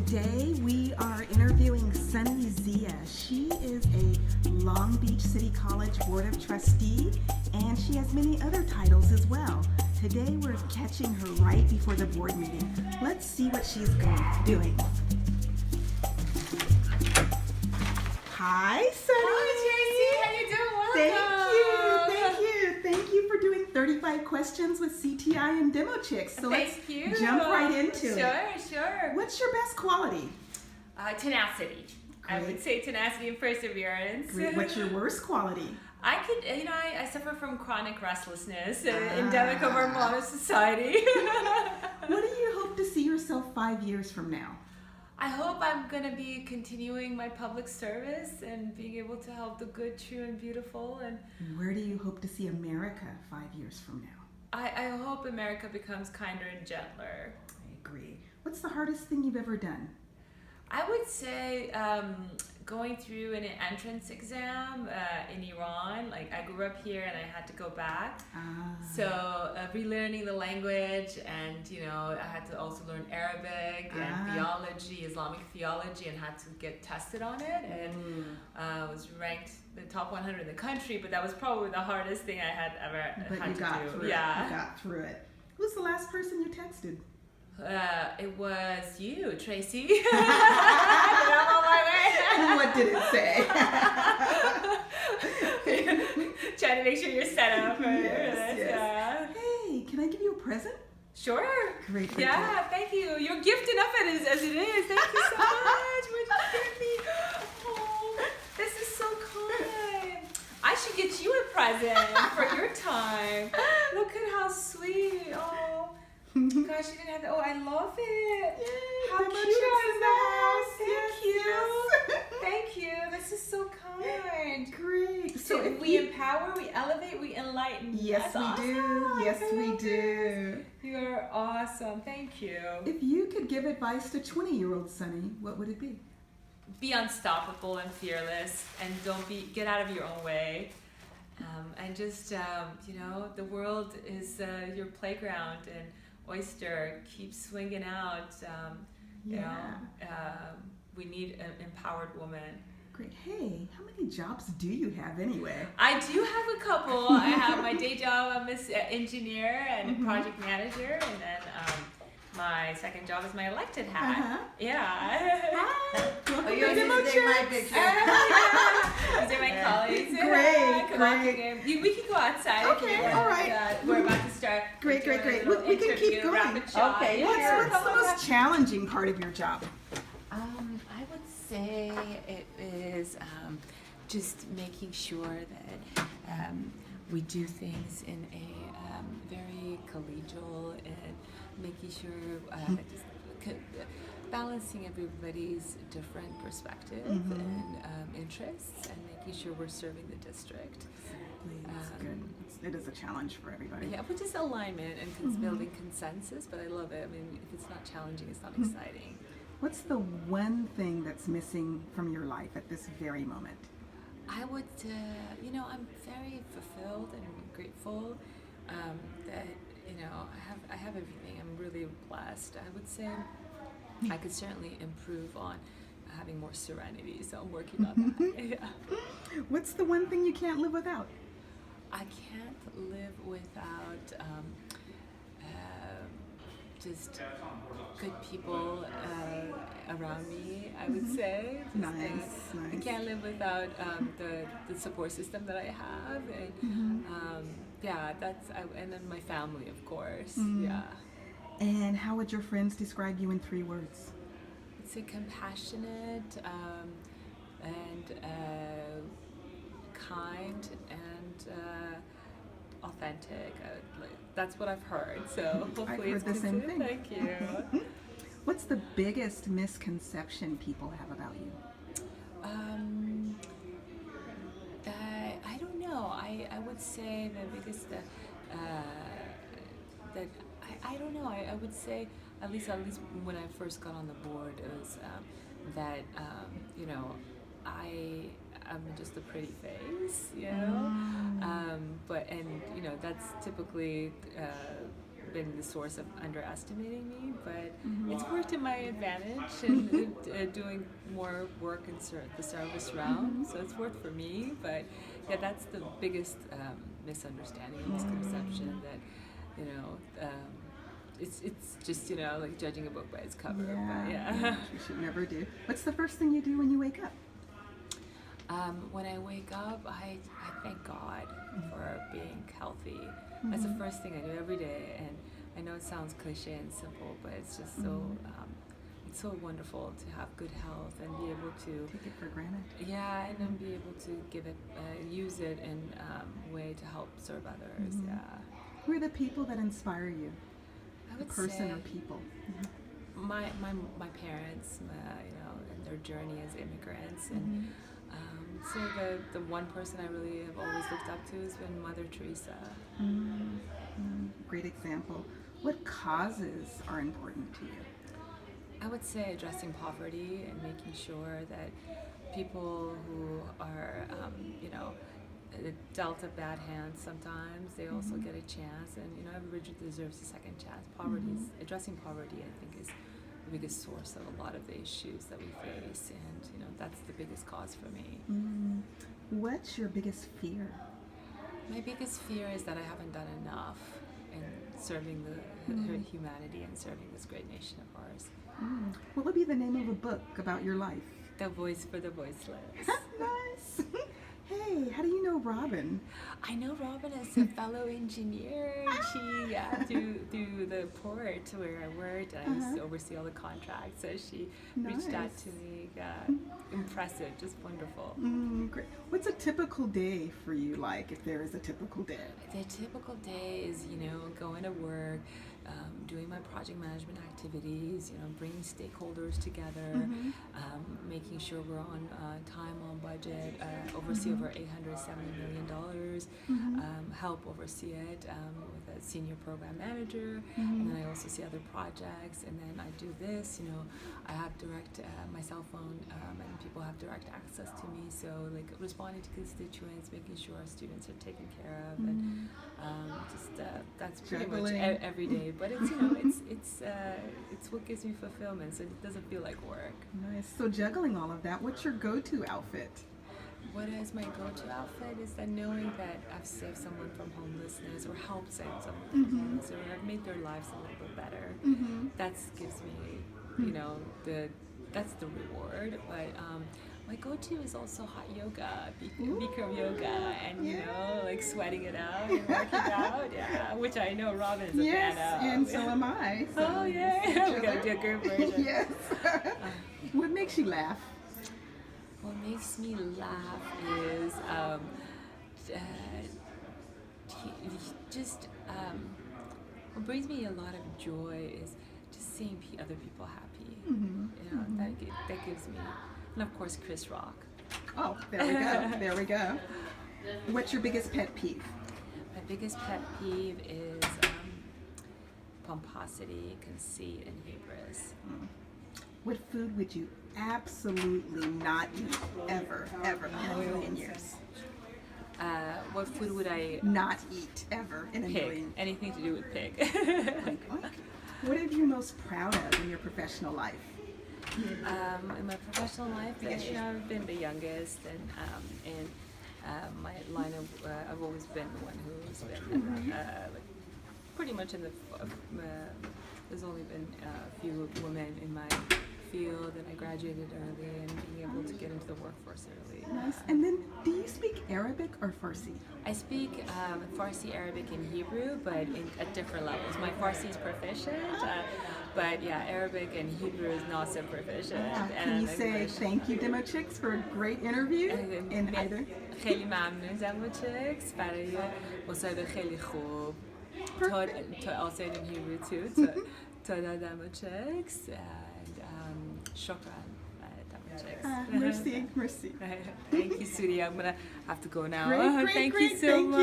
Today we are interviewing Sunny Zia. She is a Long Beach City College Board of Trustee, and she has many other titles as well. Today we're catching her right before the board meeting. Let's see what she's doing. Hi, Sunny. Hi, Tracy. How you doing? Welcome. Thank you for doing 35 questions with CTI and Demo Chicks. So let's jump right into it. Sure. What's your best quality? Tenacity. Great. I would say tenacity and perseverance. Great. What's your worst quality? I suffer from chronic restlessness, endemic of our modern society. What do you hope to see yourself 5 years from now? I hope I'm going to be continuing my public service and being able to help the good, true, and beautiful. And where do you hope to see America 5 years from now? I hope America becomes kinder and gentler. I agree. What's the hardest thing you've ever done? I would say going through an entrance exam in Iran. Like, I grew up here and I had to go back. So relearning the language, and I had to also learn Arabic and theology, Islamic theology, and had to get tested on it. And was ranked the top 100 in the country, but that was probably the hardest thing I had ever had to do. You got through it. Who's the last person you texted? It was you, Tracy. I'm on my way. What did it say? Trying to make sure you're set up for this. Yes. Hey, can I give you a present? Sure. Great. Thank you. You're gifted enough as it is. Thank you so much. Would you give me? Oh, this is so kind. I should get you a present for your time. Look at how sweet. Oh. Gosh, you didn't have to. Oh, I love it. Yay, how cute is that? Thank you. This is so kind. Great. So if we empower, we elevate, we enlighten. Yes, we do. Yes, we do. You're awesome. Thank you. If you could give advice to 20-year-old Sunny, what would it be? Be unstoppable and fearless, and get out of your own way. And just, the world is your playground, and oyster, keep swinging out. We need an empowered woman. Great. Hey, how many jobs do you have anyway? I do have a couple. I have my day job. I'm an engineer and project manager, and then my second job is my elected hat. Yeah. Hi. Oh, you're using my picture. These are my colleagues. Great. We can go outside. Okay, all right. We're about to start. Great. We can keep going. Okay, What's the most challenging part of your job? I would say it is just making sure that we do things in a very collegial and making sure balancing everybody's different perspective and interests, and making sure we're serving the district. That's good. It is a challenge for everybody. Yeah, which is alignment and building consensus, but I love it. I mean, if it's not challenging, it's not exciting. What's the one thing that's missing from your life at this very moment? I would, I'm very fulfilled and grateful that, I have everything. I'm really blessed. I would say I could certainly improve on having more serenity, so I'm working on that. Yeah. What's the one thing you can't live without? I can't live without just good people around me, I would say. Nice. I can't live without the support system that I have, and and then my family, of course. Yeah. And how would your friends describe you in 3 words? I'd say compassionate, and kind, and authentic. That's what I've heard. So hopefully I've heard the same thing. Thank you. What's the biggest misconception people have about you? I don't know. I would say the biggest that I don't know. I would say at least when I first got on the board, it was that I'm just a pretty face, but that's typically been the source of underestimating me, but it's worked in my advantage in doing more work in the service realm. So it's worked for me, but yeah, that's the biggest misunderstanding and misconception that, you know, it's just, you know, like judging a book by its cover. But yeah. Which we should never do. What's the first thing you do when you wake up? When I wake up, I thank God for being healthy. That's the first thing I do every day, and I know it sounds cliche and simple, but it's just so it's so wonderful to have good health and be able to Take it for granted. yeah, and then be able to give it, use it in a way to help serve others. Yeah, Who are the people that inspire you? I would Person say or people? my parents, you know, and their journey as immigrants, and so the one person I really have always looked up to has been Mother Teresa. Great example. What causes are important to you? I would say addressing poverty and making sure that people who are, you know, dealt a bad hand sometimes, they also get a chance, and you know, everybody deserves a second chance. Addressing poverty, I think, is the biggest source of a lot of the issues that we face, and you know, that's the biggest cause for me. What's your biggest fear? My biggest fear is that I haven't done enough in serving the humanity and serving this great nation of ours. What would be the name of a book about your life? The Voice for the Voiceless. Nice. Hey, how do you know Robin? I know Robin as a fellow engineer. She through the port where I worked, and I used to oversee all the contracts. So she reached out to me. Impressive, just wonderful. Great. What's a typical day for you like, if there is a typical day? The typical day is, you know, going to work, doing my project management activities, you know, bringing stakeholders together, making sure we're on time, on budget, oversee over $870 million, help oversee it with a senior program manager, and then I also see other projects, and then I do this, you know, I have direct, my cell phone, and people have direct access to me, so like responding to constituents, making sure our students are taken care of, and that's pretty much every day, but it's, you know, it's what gives me fulfillment, so it doesn't feel like work. Nice. So juggling all of that, what's your go-to outfit? What is my go-to outfit is that knowing that I've saved someone from homelessness or helped save someone from homelessness, or I've made their lives a little bit better. That gives me, you know, that's the reward. But my go-to is also hot yoga, Bikram yoga, and you know, like sweating it out and working out, which I know Robin is a fan of. And so am I. So oh yeah, we gotta do a group version. Yes. What makes you laugh? What makes me laugh is what brings me a lot of joy is just seeing other people happy. You know, that gives me, and of course Chris Rock. Oh, there we go. There we go. What's your biggest pet peeve? My biggest pet peeve is pomposity, conceit, and hubris. What food would you absolutely not eat ever in a million years? What food would I not eat ever in a million? Anything to do with pig. What are you most proud of in your professional life? In my professional life, because you know, I've been the youngest, and in my line of, I've always been the one who's been like pretty much in the. There's only been a few women in my field, and I graduated early, and being able to get into the workforce early. Nice. And then, do you speak Arabic or Farsi? I speak Farsi, Arabic, and Hebrew, but at different levels. My Farsi is proficient, but yeah, Arabic and Hebrew is not so proficient. Can you say thank you, Demo Chicks, for a great interview in either? خیلی ممنون Demo Chicks برای مصاحبه خیلی خوب. Also in Hebrew too. To Demo Chicks and shukran. Merci. Thank you, Sudi. I'm gonna have to go now. Great, Thank you so much.